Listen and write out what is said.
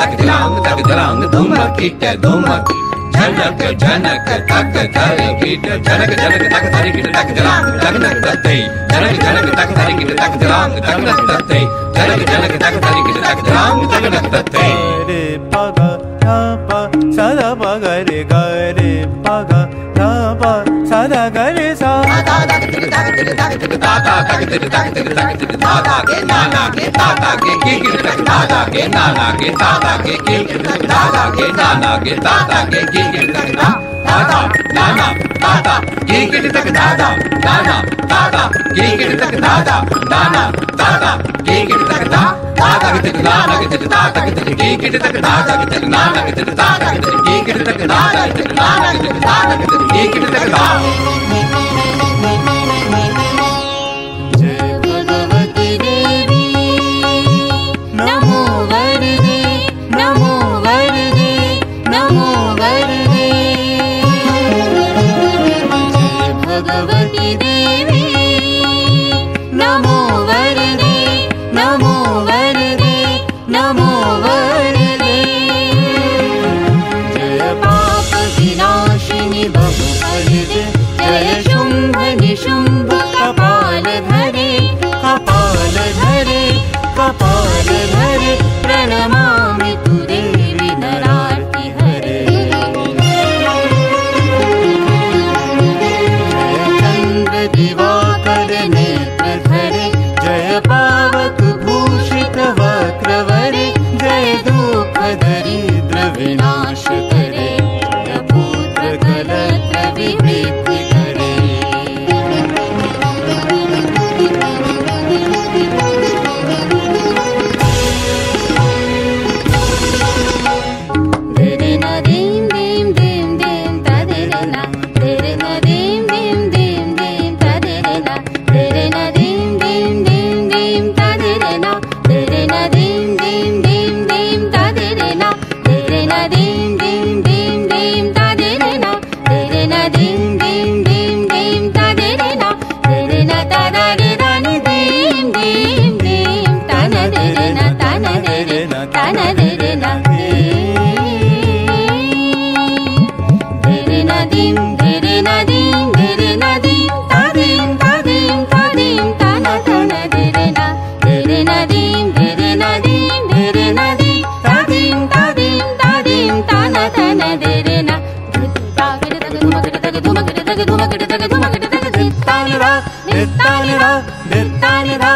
तक जलांग धुमक कीट धुमक झनक झनक तक धरे कीट झनक झनक तक धरे कीट तक जलांग तक दत्ते झनक झनक तक धरे कीट तक जलांग तक दत्ते झनक झनक तक धरे कीट तक जलांग तक दत्ते रे पग प सदा पग रे ग रे पग प सदा ग रे सा ताता के नाना के ताता के कीट तक दादा के नाना के ताता के कीट तक दादा के नाना के ताता के कीट तक दादा नाना ताता कीट तक दादा नाना ताता कीट तक दादा नाना ताता कीट तक दादा के तक नाना के तक ताता के तक कीट तक दादा के तक नाना के तक ताता के तक कीट तक दादा के तक नाना के तक ताता के तक कीट तक दादा भगवती देवी नमो वरदे नमो वरदे नमो वरदे जय पाप विनाशिनी बहु फलदे जय शुंभ निशुंभ कपाल धरे कपाल धरे कपाल धरे प्रणमामि तु देवी नरार्ति हरे दिवाकर नेत्र धरे जय पावक भूषित वक्रवरे जय दुख दरिद्र विनाश करे जय पुत्र कलत्र विवृद्धि करे धरे न दीम दीम दीम दीम तधरे न धरे न दीम दीम दीम दीम तधरे न धरे न दीम दीम दीम दीम तधरे न धरे न दीम दीम दीम दीम तधरे न धरे न दीम दीम दीम दीम तधरे न धरे न दीम दीम दीम दीम तधरे न धरे न तधरे न दीम दीम दीम तधरे न तधरे न तधरे न dim dere na dim tadim tadim tadim tana tana dere na dim tadim tadim tadim tana tana dere na tagere tag dhumakere tag dhumakere tag dhumakere tag dhumakere tag dhumakere tag dittanira dittanira dittanira